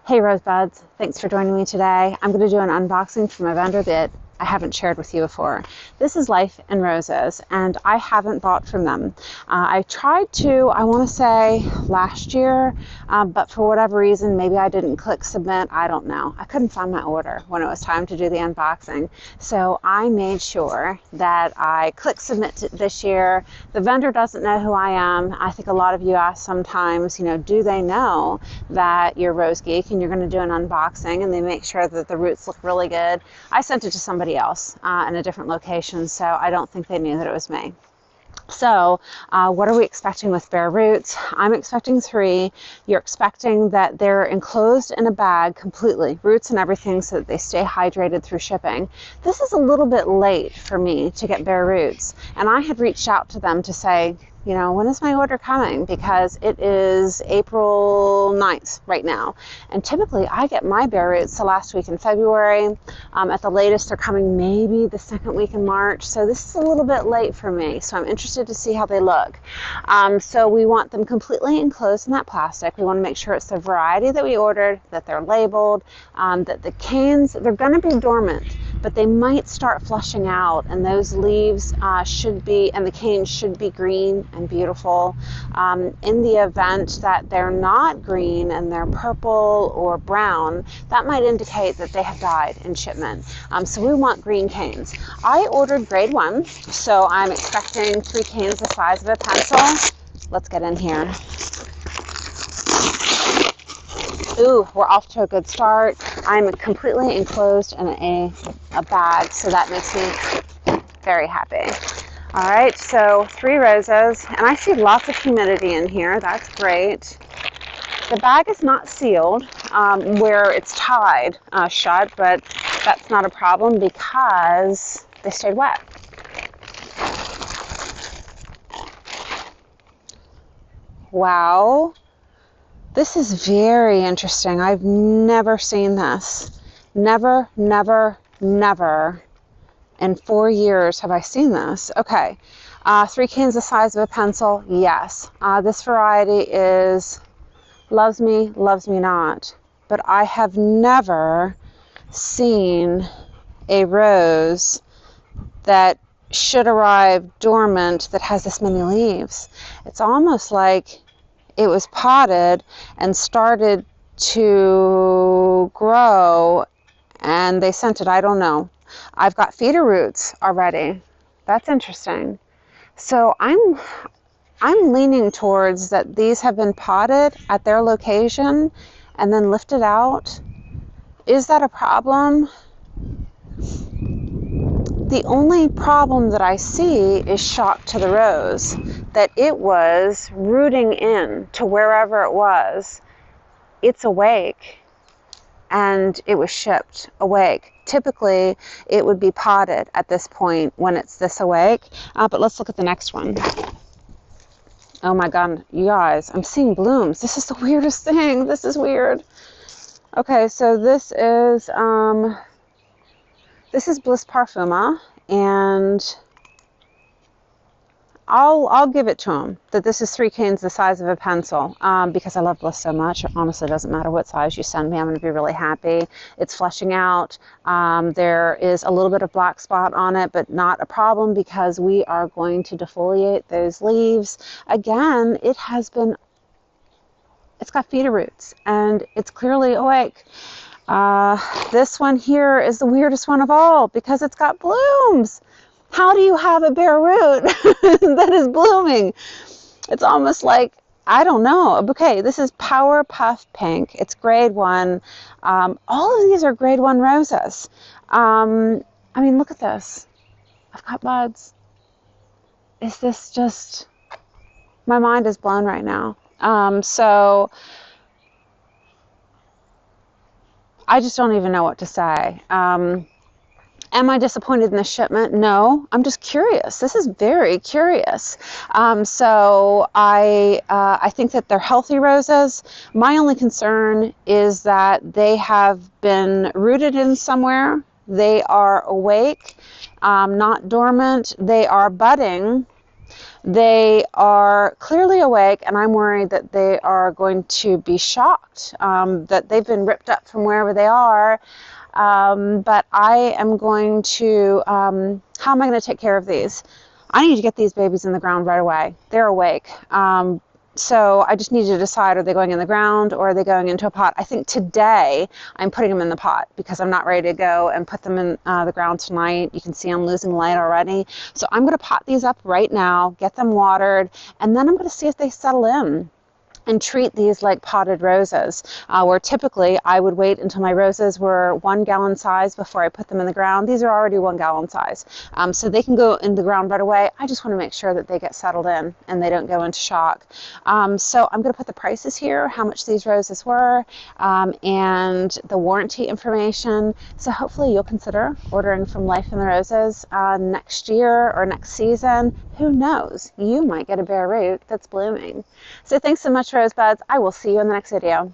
Hey Rosebuds, thanks for joining me today. I'm going to do an unboxing from a vendor that I haven't shared with you before. This is Life in Roses, and I haven't bought from them. I tried to, I want to say last year, but for whatever reason, maybe I didn't click submit, I don't know. I couldn't find my order when it was time to do the unboxing. So I made sure that I click submit this year. The vendor doesn't know who I am. I think a lot of you ask sometimes, do they know that you're Rose Geek and you're going to do an unboxing, and they make sure that the roots look really good. I sent it to somebody else in a different location, so I don't think they knew that it was me. So what are we expecting with bare roots? I'm expecting 3. You're expecting that they're enclosed in a bag completely, roots and everything, so that they stay hydrated through shipping. This is a little bit late for me to get bare roots, and I had reached out to them to say, when is my order coming? Because it is April 9th right now. And typically I get my bare roots the last week in February. At the latest, they're coming maybe the second week in March. So this is a little bit late for me. So I'm interested to see how they look. So we want them completely enclosed in that plastic. We want to make sure it's the variety that we ordered, that they're labeled, that the canes, they're going to be dormant, but they might start flushing out, and those leaves should be, and the canes should be green and beautiful. In the event that they're not green and they're purple or brown, that might indicate that they have died in shipment. So we want green canes. I ordered grade 1, so I'm expecting 3 canes the size of a pencil. Let's get in here. Ooh, we're off to a good start. I'm completely enclosed in a bag, so that makes me very happy. All right, so 3 roses, and I see lots of humidity in here. That's great. The bag is not sealed where it's tied shut, but that's not a problem because they stayed wet. Wow. This is very interesting. I've never seen this. Never, never, never in 4 years have I seen this. Okay, 3 canes the size of a pencil, yes. This variety is loves me not. But I have never seen a rose that should arrive dormant that has this many leaves. It's almost like it was potted and started to grow and they sent it. I don't know. I've got feeder roots already. That's interesting. So I'm leaning towards that these have been potted at their location and then lifted out. Is that a problem? The only problem that I see is shock to the rose, that it was rooting in to wherever it was. It's awake, and it was shipped awake. Typically, it would be potted at this point when it's this awake, but let's look at the next one. Oh my God, you guys, I'm seeing blooms. This is the weirdest thing. This is weird. Okay, so this is Bliss Parfuma, and I'll give it to him that this is 3 canes the size of a pencil because I love Bliss so much. It honestly doesn't matter what size you send me. I'm going to be really happy. It's flushing out. There is a little bit of black spot on it, but not a problem because we are going to defoliate those leaves. Again, it's got feeder roots and it's clearly awake. This one here is the weirdest one of all because it's got blooms. How do you have a bare root that is blooming? It's almost like, I don't know, a bouquet. This is Power Puff Pink. It's grade 1. All of these are grade 1 roses. I mean, look at this. I've got buds. Is this just, my mind is blown right now. So I just don't even know what to say. Am I disappointed in the shipment? No, I'm just curious. This is very curious. So I think that they're healthy roses. My only concern is that they have been rooted in somewhere. They are awake, not dormant. They are budding. They are clearly awake, and I'm worried that they are going to be shocked that they've been ripped up from wherever they are. But I am going to, how am I going to take care of these? I need to get these babies in the ground right away. They're awake. So I just need to decide, are they going in the ground or are they going into a pot? I think today I'm putting them in the pot because I'm not ready to go and put them in the ground tonight. You can see I'm losing light already. So I'm going to pot these up right now, get them watered, and then I'm going to see if they settle in and treat these like potted roses, where typically I would wait until my roses were 1 gallon size before I put them in the ground. These are already 1 gallon size, so they can go in the ground right away. I just want to make sure that they get settled in and they don't go into shock. So I'm going to put the prices here, how much these roses were, and the warranty information. So hopefully you'll consider ordering from Life in the Roses next year or next season. Who knows? You might get a bare root that's blooming. So thanks so much, Rosebuds. I will see you in the next video.